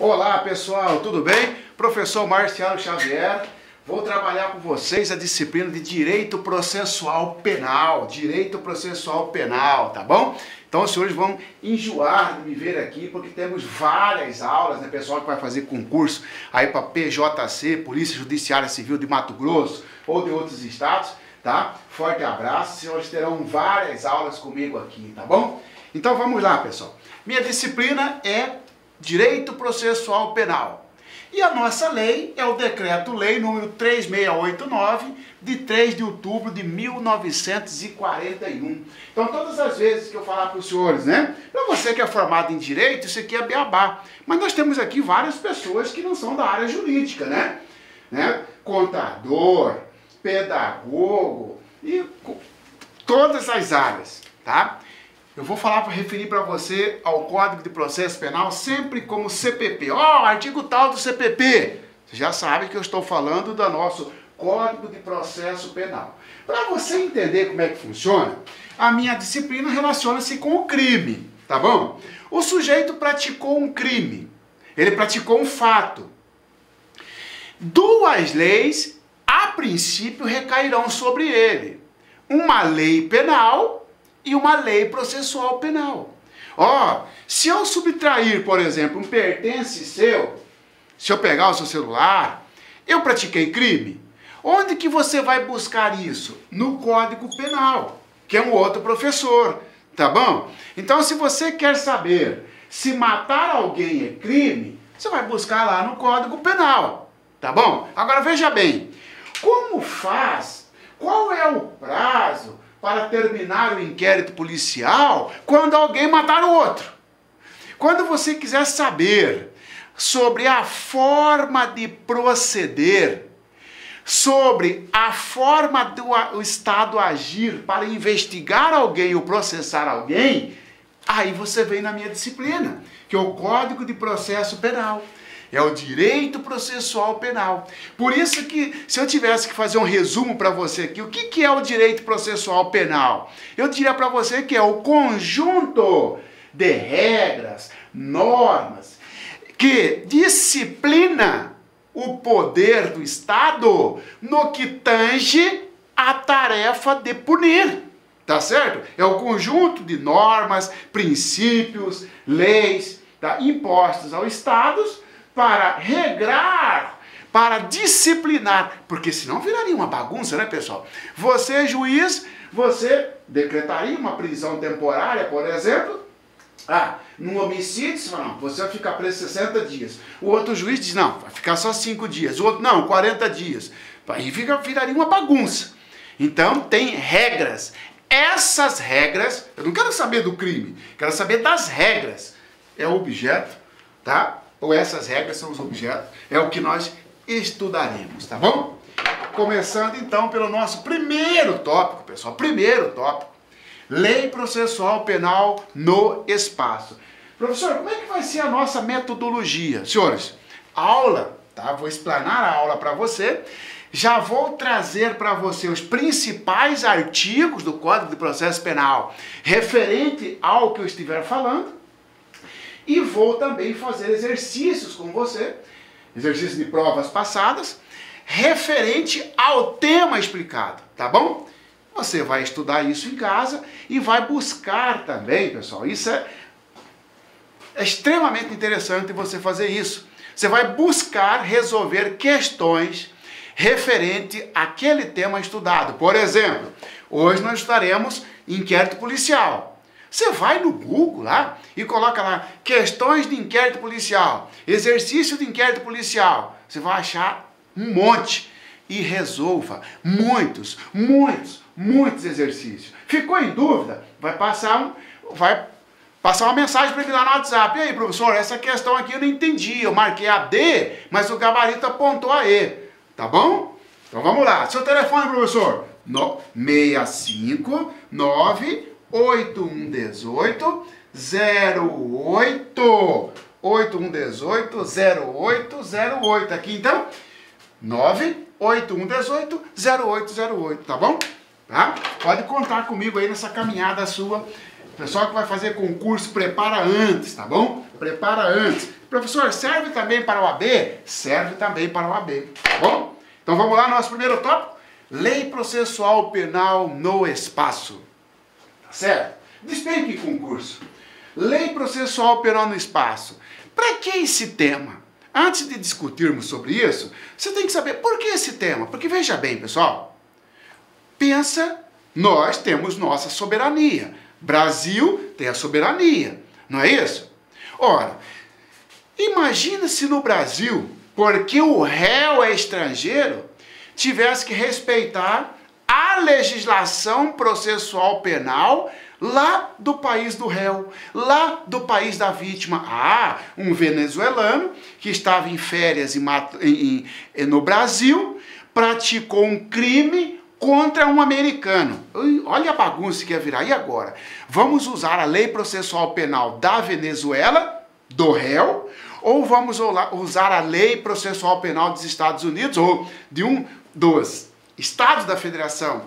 Olá pessoal, tudo bem? Professor Marciano Xavier, vou trabalhar com vocês a disciplina de Direito Processual Penal, tá bom? Então os senhores vão enjoar de me ver aqui porque temos várias aulas, né, pessoal que vai fazer concurso aí para PJC, Polícia Judiciária Civil de Mato Grosso ou de outros estados, tá? Forte abraço, os senhores terão várias aulas comigo aqui, tá bom? Então vamos lá pessoal, minha disciplina é Direito Processual Penal. E a nossa lei é o Decreto-Lei número 3689, de 3 de outubro de 1941. Então, todas as vezes que eu falar para os senhores, né? Para você que é formado em Direito, isso aqui é beabá. Mas nós temos aqui várias pessoas que não são da área jurídica, né? Contador, pedagogo e todas as áreas, tá? Eu vou referir para você ao Código de Processo Penal sempre como CPP. Artigo tal do CPP. Você já sabe que eu estou falando do nosso Código de Processo Penal. Para você entender como é que funciona, a minha disciplina relaciona-se com o crime, tá bom? O sujeito praticou um crime. Ele praticou um fato. Duas leis, a princípio, recairão sobre ele. Uma lei penal e uma lei processual penal. Se eu subtrair, por exemplo, um pertence seu, se eu pegar o seu celular, eu pratiquei crime. Onde que você vai buscar isso? No Código Penal, que é um outro professor, tá bom? Então, se você quer saber se matar alguém é crime, você vai buscar lá no Código Penal, tá bom? Agora veja bem, como faz? Qual é o prazo para terminar o inquérito policial quando alguém matar o outro? Quando você quiser saber sobre a forma de proceder, sobre a forma do Estado agir para investigar alguém ou processar alguém, aí você vem na minha disciplina, que é o Código de Processo Penal. É o Direito Processual Penal. Por isso que, se eu tivesse que fazer um resumo para você aqui, o que é o Direito Processual Penal? Eu diria para você que é o conjunto de regras, normas, que disciplina o poder do Estado no que tange a tarefa de punir. Tá certo? É o conjunto de normas, princípios, leis, tá, impostos aos Estados para regrar, para disciplinar, porque senão viraria uma bagunça, né, pessoal? Você, juiz, você decretaria uma prisão temporária, por exemplo, num homicídio, você fala, não, você vai ficar preso 60 dias. O outro juiz diz, não, vai ficar só 5 dias. O outro, não, 40 dias. Aí viraria uma bagunça. Então, tem regras. Essas regras, eu não quero saber do crime, quero saber das regras. É o objeto, tá? Ou essas regras são os objetos, é o que nós estudaremos, tá bom? Começando então pelo nosso primeiro tópico, pessoal, Lei Processual Penal no Espaço. Professor, como é que vai ser a nossa metodologia? Senhores, aula, tá? Vou explanar a aula para você, já vou trazer para você os principais artigos do Código de Processo Penal referente ao que eu estiver falando, e vou também fazer exercícios com você, exercícios de provas passadas, referente ao tema explicado, tá bom? Você vai estudar isso em casa e vai buscar também, pessoal, isso é extremamente interessante você fazer isso. Você vai buscar resolver questões referente àquele tema estudado. Por exemplo, hoje nós estudaremos inquérito policial. Você vai no Google lá e coloca lá questões de inquérito policial, exercício de inquérito policial. Você vai achar um monte e resolva muitos exercícios. Ficou em dúvida? Vai passar uma mensagem para ele lá no WhatsApp. E aí, professor, essa questão aqui eu não entendi. Eu marquei a D, mas o gabarito apontou a E. Tá bom? Então vamos lá. Seu telefone, professor? 659 8118 0808, aqui então 98118 0808, tá bom? Tá? Pode contar comigo aí nessa caminhada sua Pessoal que vai fazer concurso, prepara antes, tá bom? Prepara antes. Professor, serve também para o AB? Serve também para o AB, tá bom? Então vamos lá, nosso primeiro tópico. Lei processual penal no espaço. Tá certo? Despenque concurso. Lei processual penal no espaço. Para que esse tema? Antes de discutirmos sobre isso, você tem que saber por que esse tema. Porque veja bem, pessoal. Pensa, nós temos nossa soberania. Brasil tem a soberania, não é isso? Ora, imagina se no Brasil, porque o réu é estrangeiro, tivesse que respeitar a legislação processual penal lá do país do réu, lá do país da vítima. Ah, um venezuelano que estava em férias no Brasil praticou um crime contra um americano. Olha a bagunça que ia virar. E agora? Vamos usar a lei processual penal da Venezuela, do réu, ou vamos usar a lei processual penal dos Estados Unidos, ou de um dos estados da Federação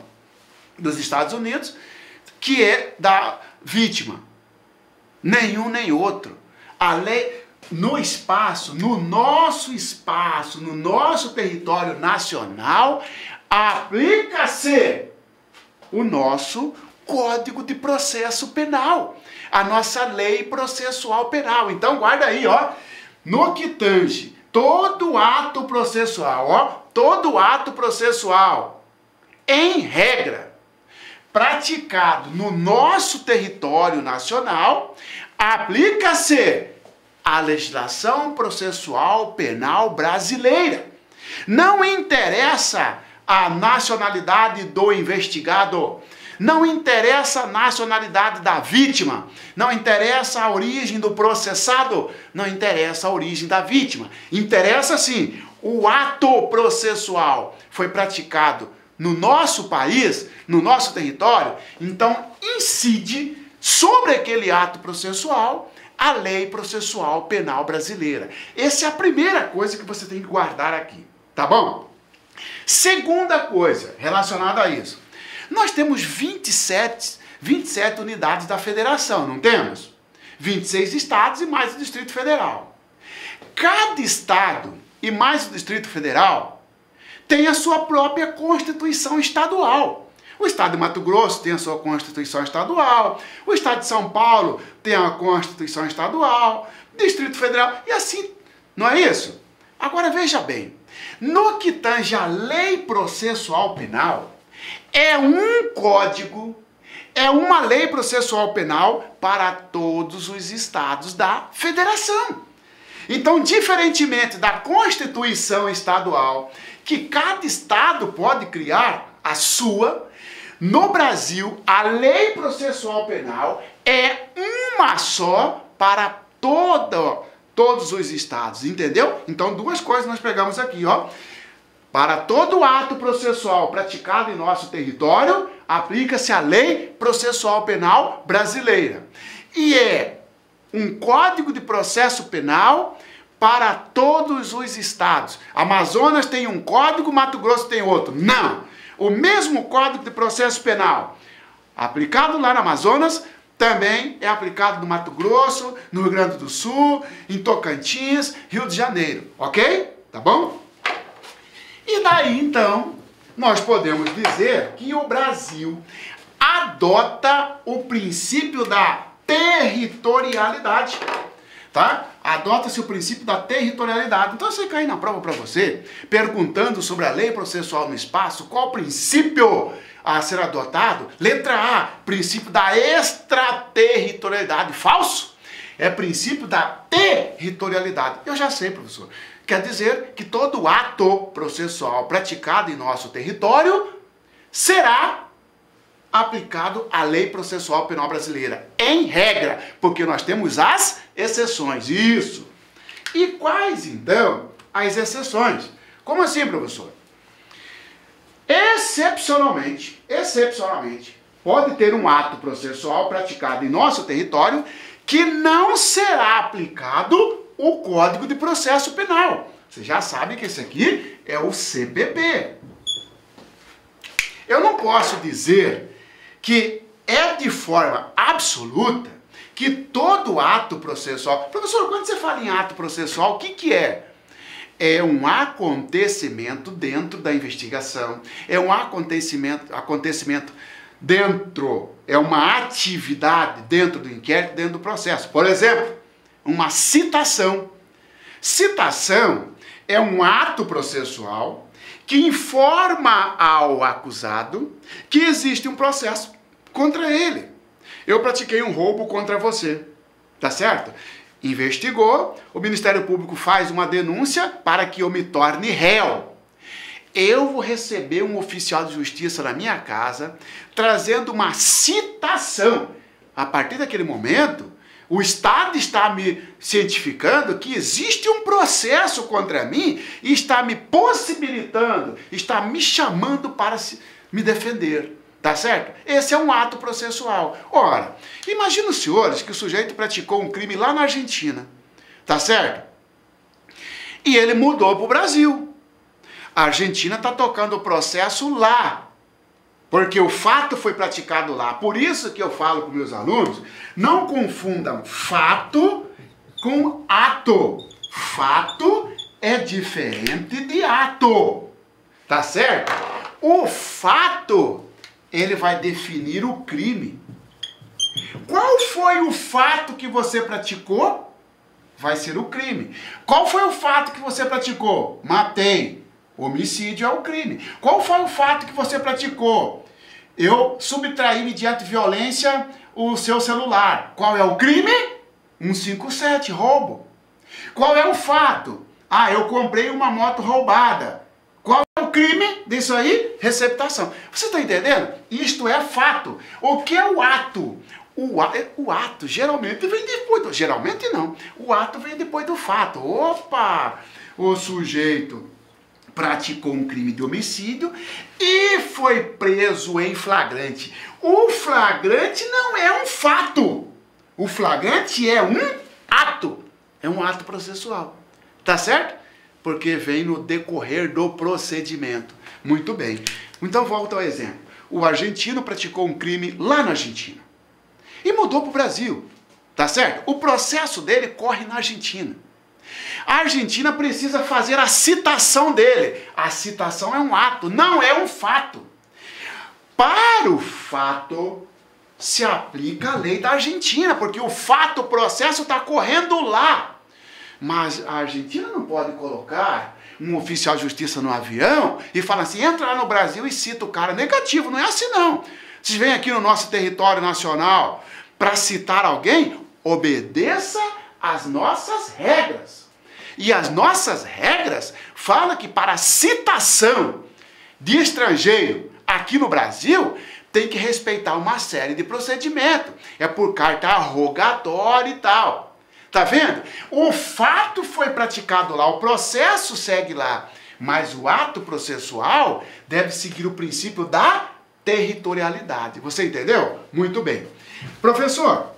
dos Estados Unidos, que é da vítima? Nenhum nem outro. A lei no espaço, no nosso território nacional, aplica-se o nosso Código de Processo Penal, a nossa lei processual penal. Então guarda aí, ó, no que tange todo ato processual, ó, todo ato processual, em regra, praticado no nosso território nacional, aplica-se a legislação processual penal brasileira. Não interessa a nacionalidade do investigado, não interessa a nacionalidade da vítima, não interessa a origem do processado, não interessa a origem da vítima. Interessa sim, o ato processual foi praticado no nosso país, no nosso território, então incide sobre aquele ato processual a lei processual penal brasileira. Essa é a primeira coisa que você tem que guardar aqui, tá bom? Segunda coisa relacionada a isso. Nós temos 27 unidades da federação, não temos? 26 estados e mais o Distrito Federal. Cada estado e mais o Distrito Federal tem a sua própria Constituição estadual. O estado de Mato Grosso tem a sua Constituição estadual, o estado de São Paulo tem a Constituição estadual, Distrito Federal, e assim, não é isso? Agora veja bem, no que tange a lei processual penal, é um código, é uma lei processual penal para todos os estados da federação. Então, diferentemente da Constituição estadual, que cada estado pode criar a sua, no Brasil, a lei processual penal é uma só para todos os estados, entendeu? Então, duas coisas nós pegamos aqui, ó. Para todo ato processual praticado em nosso território, aplica-se a lei processual penal brasileira. E é um código de processo penal para todos os estados. Amazonas tem um código, Mato Grosso tem outro. Não! O mesmo código de processo penal aplicado lá no Amazonas também é aplicado no Mato Grosso, no Rio Grande do Sul, em Tocantins, Rio de Janeiro. Ok? Tá bom? E daí, então, nós podemos dizer que o Brasil adota o princípio da territorialidade, tá? Adota-se o princípio da territorialidade. Então, se cair na prova para você, perguntando sobre a lei processual no espaço, qual princípio a ser adotado? Letra A, princípio da extraterritorialidade. Falso? É princípio da territorialidade. Eu já sei, professor. Quer dizer que todo ato processual praticado em nosso território será aplicado à lei processual penal brasileira, em regra, porque nós temos as exceções. Isso. E quais, então, as exceções? Como assim, professor? Excepcionalmente, pode ter um ato processual praticado em nosso território que não será aplicado o Código de Processo Penal. Você já sabe que esse aqui é o CPP. Eu não posso dizer que é de forma absoluta que todo ato processual... Professor, quando você fala em ato processual, o que é? É um acontecimento dentro da investigação, é um acontecimento dentro, é uma atividade dentro do inquérito, dentro do processo. Por exemplo, uma citação. Citação é um ato processual que informa ao acusado que existe um processo contra ele. Eu pratiquei um roubo contra você, tá certo? Investigou, o Ministério Público faz uma denúncia para que eu me torne réu. Eu vou receber um oficial de justiça na minha casa, trazendo uma citação. A partir daquele momento, o Estado está me cientificando que existe um processo contra mim e está me possibilitando, está me chamando para me defender. Tá certo? Esse é um ato processual. Ora, imagina os senhores que o sujeito praticou um crime lá na Argentina. Tá certo? E ele mudou para o Brasil. A Argentina está tocando o processo lá. Porque o fato foi praticado lá. Por isso que eu falo com meus alunos, não confundam fato com ato. Fato é diferente de ato. Tá certo? O fato... ele vai definir o crime. Qual foi o fato que você praticou? Vai ser o crime. Qual foi o fato que você praticou? Matei. Homicídio é o crime. Qual foi o fato que você praticou? Eu subtraí mediante violência o seu celular. Qual é o crime? 157, roubo. Qual é o fato? Ah, eu comprei uma moto roubada. Qual é o crime disso aí? Receptação. Você está entendendo? Isto é fato. O que é o ato? O ato geralmente vem depois do... Geralmente não. O ato vem depois do fato. Opa! O sujeito praticou um crime de homicídio e foi preso em flagrante. O flagrante não é um fato. O flagrante é um ato. É um ato processual. Tá certo? Porque vem no decorrer do procedimento. Muito bem. Então, volta ao exemplo. O argentino praticou um crime lá na Argentina. E mudou para o Brasil. Tá certo? O processo dele corre na Argentina. A Argentina precisa fazer a citação dele. A citação é um ato, não é um fato. Para o fato, se aplica a lei da Argentina, porque o fato, o processo está correndo lá. Mas a Argentina não pode colocar um oficial de justiça no avião e falar assim, entra lá no Brasil e cita o cara. Negativo, não é assim não. Vocês vêm aqui no nosso território nacional para citar alguém, obedeça às nossas regras. E as nossas regras falam que para citação de estrangeiro aqui no Brasil, tem que respeitar uma série de procedimentos. É por carta rogatória e tal. Tá vendo? O fato foi praticado lá, o processo segue lá, mas o ato processual deve seguir o princípio da territorialidade. Você entendeu? Muito bem. Professor,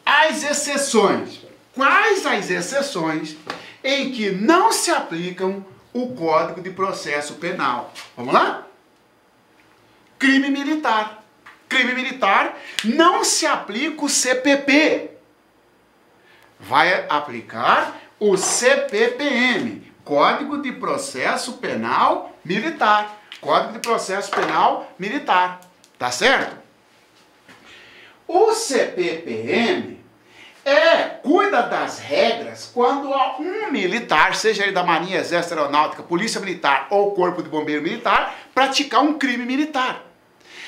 as exceções. Quais as exceções em que não se aplicam o Código de Processo Penal? Vamos lá? Crime militar. Crime militar, não se aplica o CPP. Vai aplicar o CPPM, Código de Processo Penal Militar. Código de Processo Penal Militar. Tá certo? O CPPM cuida das regras quando um militar, seja ele da Marinha, Exército, Aeronáutica, Polícia Militar ou Corpo de Bombeiro Militar, praticar um crime militar.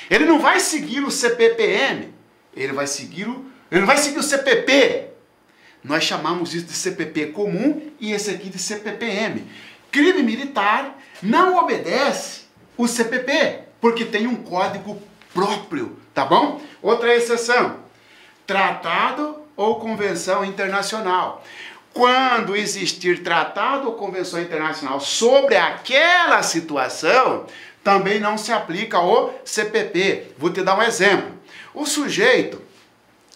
Ele não vai seguir o CPPM, ele não vai seguir o CPP. Nós chamamos isso de CPP comum e esse aqui de CPPM. Crime militar não obedece o CPP, porque tem um código próprio, tá bom? Outra exceção, tratado ou convenção internacional. Quando existir tratado ou convenção internacional sobre aquela situação, também não se aplica o CPP. Vou te dar um exemplo. O sujeito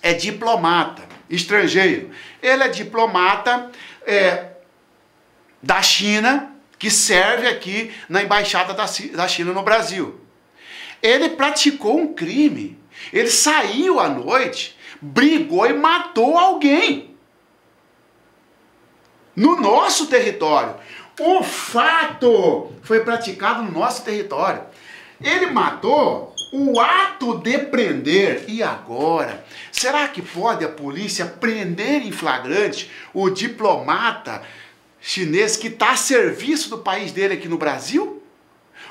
é diplomata, estrangeiro. Ele é diplomata da China, que serve aqui na Embaixada da China no Brasil. Ele praticou um crime. Ele saiu à noite, brigou e matou alguém. No nosso território. O fato foi praticado no nosso território. Ele matou, o ato de prender. E agora? Será que pode a polícia prender em flagrante o diplomata chinês que está a serviço do país dele aqui no Brasil?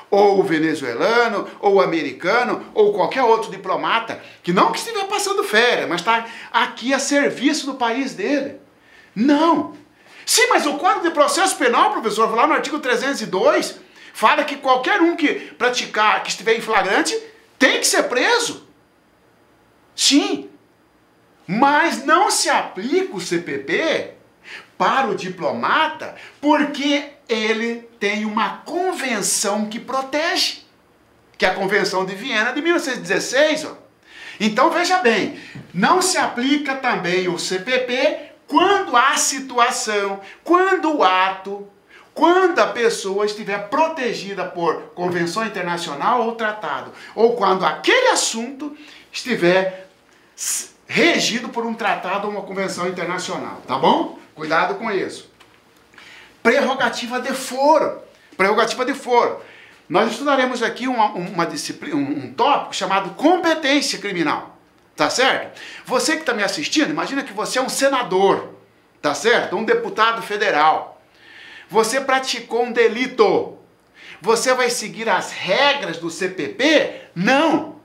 Ou o venezuelano, ou o americano, ou qualquer outro diplomata, que não que estiver passando férias, mas está aqui a serviço do país dele. Não. Sim, mas o Código de Processo Penal, professor, lá no artigo 302, fala que qualquer um que praticar, que estiver em flagrante, tem que ser preso. Sim. Mas não se aplica o CPP para o diplomata porque ele tem uma convenção que protege, que é a Convenção de Viena de 1916. Ó. Então, veja bem, não se aplica também o CPP quando há situação, quando o ato, quando a pessoa estiver protegida por convenção internacional ou tratado, ou quando aquele assunto estiver regido por um tratado ou uma convenção internacional, tá bom? Cuidado com isso. Prerrogativa de foro. Prerrogativa de foro. Nós estudaremos aqui uma disciplina, um tópico chamado competência criminal. Tá certo? Você que está me assistindo, imagina que você é um senador, tá certo? Um deputado federal. Você praticou um delito. Você vai seguir as regras do CPP? Não.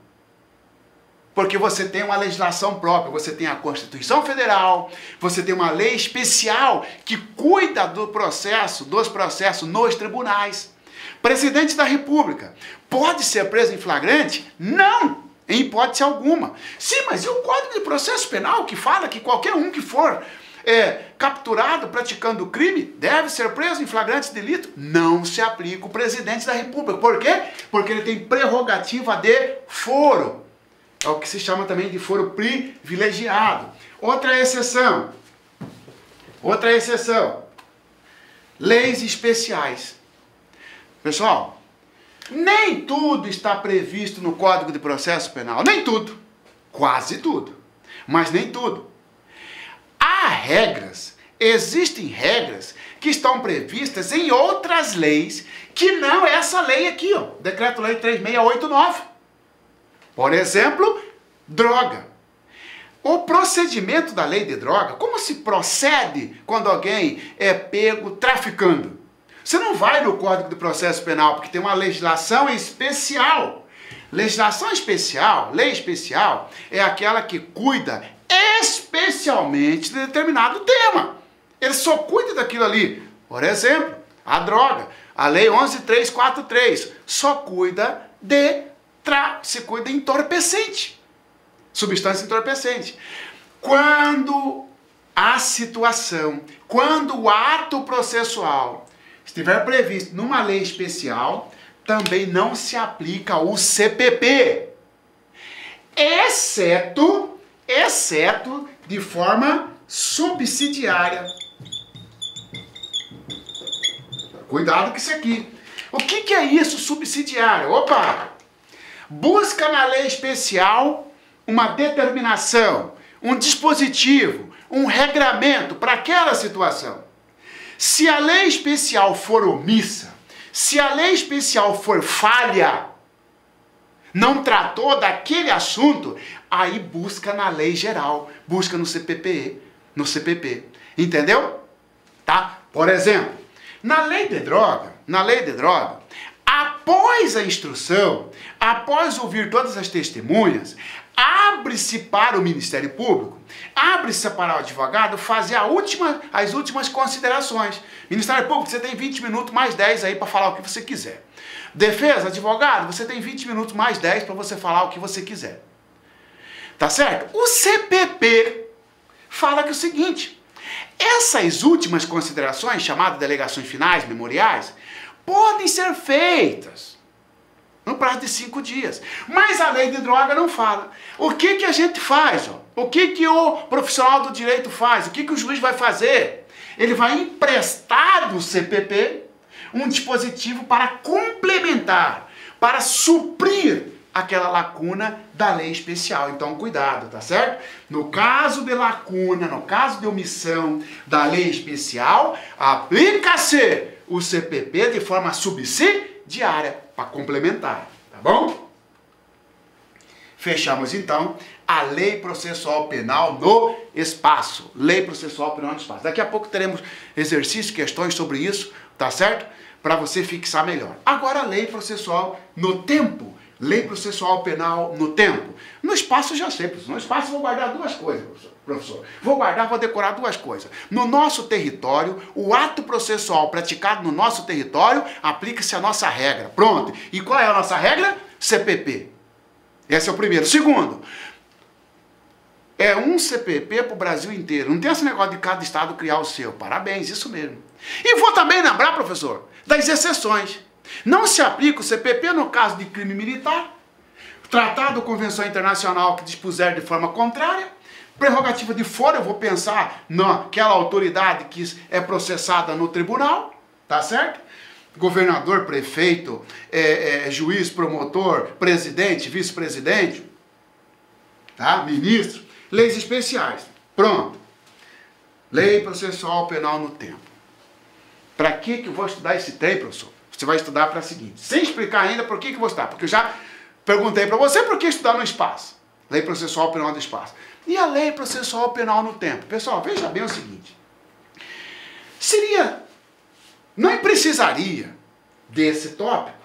Porque você tem uma legislação própria, você tem a Constituição Federal, você tem uma lei especial que cuida do processo, dos processos nos tribunais. Presidente da República pode ser preso em flagrante? Não! Em hipótese alguma. Sim, mas e o Código de Processo Penal que fala que qualquer um que for capturado praticando crime deve ser preso em flagrante delito? Não se aplica o presidente da República. Por quê? Porque ele tem prerrogativa de foro. É o que se chama também de foro privilegiado. Outra exceção. Outra exceção. Leis especiais. Pessoal, nem tudo está previsto no Código de Processo Penal. Nem tudo. Quase tudo. Mas nem tudo. Há regras, existem regras que estão previstas em outras leis que não essa lei aqui, ó. Decreto-Lei 3689. Por exemplo, droga. O procedimento da lei de droga, como se procede quando alguém é pego traficando? Você não vai no Código de Processo Penal, porque tem uma legislação especial. Legislação especial, lei especial, é aquela que cuida especialmente de determinado tema. Ele só cuida daquilo ali. Por exemplo, a droga. A lei 11.343 só cuida se cuida de entorpecente. Substância entorpecente. Quando a situação, quando o ato processual estiver previsto numa lei especial, também não se aplica o CPP, exceto de forma subsidiária. Cuidado com isso aqui. O que é isso, subsidiário? Opa! Busca na lei especial uma determinação, um dispositivo, um regramento para aquela situação. Se a lei especial for omissa, se a lei especial for falha, não tratou daquele assunto, aí busca na lei geral, busca no CPP, entendeu? Tá? Por exemplo, na lei de droga, após a instrução, após ouvir todas as testemunhas, abre-se para o Ministério Público, abre-se para o advogado fazer as últimas considerações. Ministério Público, você tem 20 minutos mais 10 aí para falar o que você quiser. Defesa, advogado, você tem 20 minutos mais 10 para você falar o que você quiser. Tá certo? O CPP fala que é o seguinte: essas últimas considerações, chamadas delegações finais, memoriais, podem ser feitas no prazo de 5 dias. Mas a lei de droga não fala. O que a gente faz? Ó? O que o profissional do direito faz? O que o juiz vai fazer? Ele vai emprestar do CPP um dispositivo para complementar, para suprir aquela lacuna da lei especial. Então, cuidado, tá certo? No caso de lacuna, no caso de omissão da lei especial, aplica-se o CPP de forma subsidiária para complementar, tá bom? Fechamos, então, a lei processual penal no espaço. Lei processual penal no espaço. Daqui a pouco teremos exercícios, questões sobre isso, tá certo? Para você fixar melhor. Agora, a lei processual no tempo. Lei processual penal no tempo. No espaço, já sei, professor. No espaço, vou guardar duas coisas, professor. Vou decorar duas coisas. No nosso território, o ato processual praticado no nosso território, aplica-se a nossa regra. Pronto. E qual é a nossa regra? CPP. Esse é o primeiro. Segundo, é um CPP para o Brasil inteiro. Não tem esse negócio de cada estado criar o seu. Parabéns, isso mesmo. E vou também lembrar, professor, das exceções. Não se aplica o CPP no caso de crime militar, tratado ou convenção internacional que dispuser de forma contrária, prerrogativa de foro, eu vou pensar naquela autoridade que é processada no tribunal, tá certo? Governador, prefeito, juiz, promotor, presidente, vice-presidente, tá? Ministro, leis especiais. Pronto. Lei processual penal no tempo. Para que eu vou estudar esse tempo, professor? Você vai estudar para o seguinte, sem explicar ainda por que eu vou estudar, porque eu já perguntei para você por que estudar no espaço. Lei processual penal no espaço. E a lei processual penal no tempo? Pessoal, veja bem o seguinte. Não precisaria desse tópico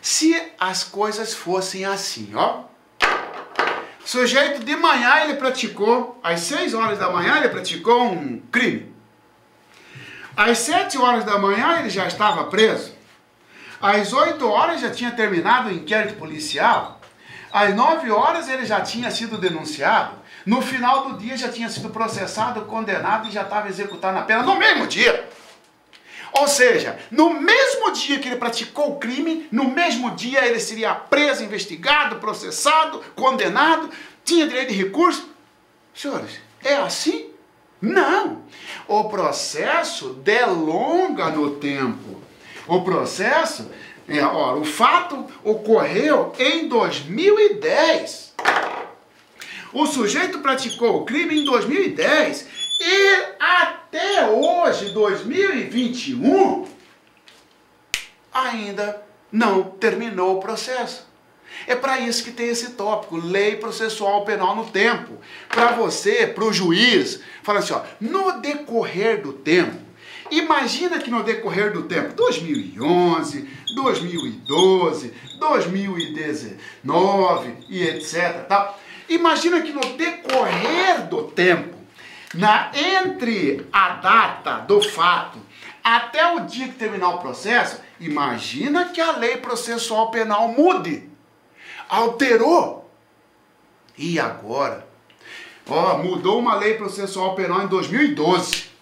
se as coisas fossem assim, ó. O sujeito de manhã ele praticou, às 6 horas da manhã ele praticou um crime. Às 7 horas da manhã ele já estava preso. Às 8 horas já tinha terminado o inquérito policial. Às 9 horas ele já tinha sido denunciado. No final do dia já tinha sido processado, condenado e já estava executado na pena no mesmo dia. Ou seja, no mesmo dia que ele praticou o crime, no mesmo dia ele seria preso, investigado, processado, condenado, tinha direito de recurso. Senhores, é assim? Não. O processo delonga no tempo. O processo, o fato ocorreu em 2010. O sujeito praticou o crime em 2010 e até hoje, 2021, ainda não terminou o processo. É para isso que tem esse tópico, lei processual penal no tempo. Para você, para o juiz, fala assim, ó, no decorrer do tempo, imagina que no decorrer do tempo, 2011, 2012, 2019 e etc. Tá? Imagina que no decorrer do tempo, entre a data do fato até o dia que terminar o processo, imagina que a lei processual penal mude. Alterou. E agora? Mudou uma lei processual penal em 2012.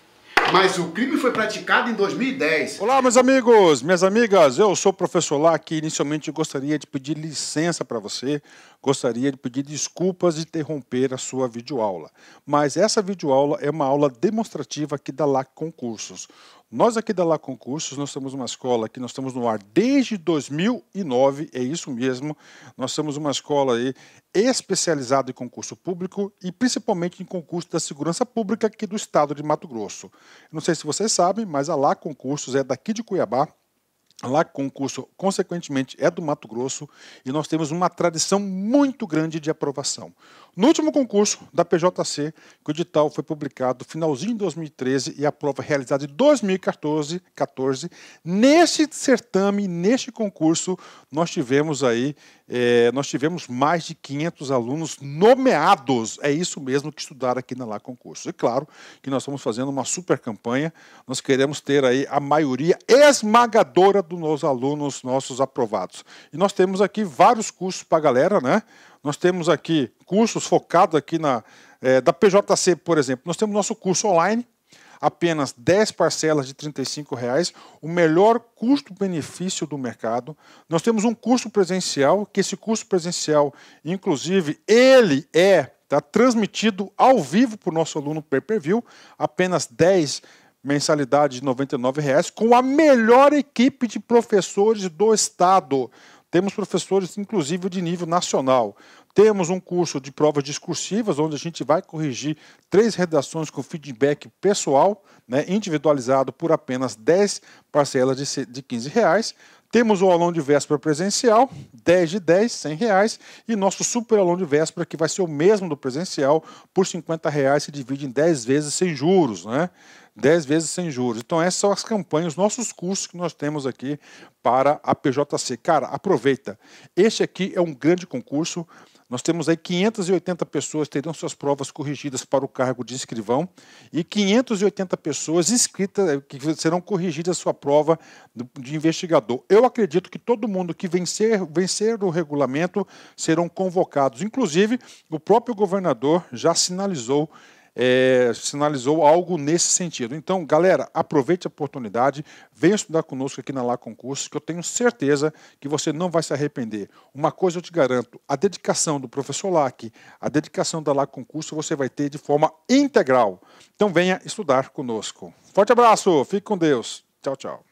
Mas o crime foi praticado em 2010. Olá, meus amigos, minhas amigas, eu sou o professor Lac e inicialmente gostaria de pedir licença para você, gostaria de pedir desculpas de interromper a sua videoaula. Mas essa videoaula é uma aula demonstrativa aqui da Lac Concursos. Nós aqui da Lac Concursos, nós temos uma escola que nós estamos no ar desde 2009, é isso mesmo. Nós somos uma escola aí especializada em concurso público e principalmente em concurso da segurança pública aqui do estado de Mato Grosso. Não sei se vocês sabem, mas a Lac Concursos é daqui de Cuiabá. A Lac Concurso, consequentemente, é do Mato Grosso e nós temos uma tradição muito grande de aprovação. No último concurso da PJC, que o edital foi publicado no finalzinho de 2013 e a prova realizada em 2014, neste certame, neste concurso, nós tivemos mais de 500 alunos nomeados. É isso mesmo que estudaram aqui na Lac Concursos. E claro que nós estamos fazendo uma super campanha, nós queremos ter aí a maioria esmagadora dos alunos nossos aprovados. E nós temos aqui vários cursos para a galera, né? Nós temos aqui cursos focados aqui da PJC, por exemplo. Nós temos nosso curso online, apenas 10 parcelas de R$ 35,00, o melhor custo-benefício do mercado. Nós temos um curso presencial, que esse curso presencial, inclusive, ele tá transmitido ao vivo para o nosso aluno pay-per-view, apenas 10 mensalidade de R$ 99,00, com a melhor equipe de professores do estado. Temos professores, inclusive, de nível nacional. Temos um curso de provas discursivas, onde a gente vai corrigir 3 redações com feedback pessoal, né, individualizado por apenas 10 parcelas de R$15. Temos o aulão de véspera presencial, 10 de 10, R$100. E nosso super aulão de véspera, que vai ser o mesmo do presencial, por R$50, se divide em 10 vezes sem juros, né? 10 vezes sem juros. Então essas são as campanhas, os nossos cursos que nós temos aqui para a PJC. Cara, aproveita. Este aqui é um grande concurso. Nós temos aí 580 pessoas que terão suas provas corrigidas para o cargo de escrivão e 580 pessoas inscritas que serão corrigidas a sua prova de investigador. Eu acredito que todo mundo que vencer o regulamento serão convocados. Inclusive, o próprio governador já sinalizou algo nesse sentido. Então, galera, aproveite a oportunidade, venha estudar conosco aqui na Lá Concursos, que eu tenho certeza que você não vai se arrepender. Uma coisa eu te garanto, a dedicação do professor Lac, a dedicação da Lá Concursos você vai ter de forma integral. Então venha estudar conosco. Forte abraço, fique com Deus. Tchau, tchau.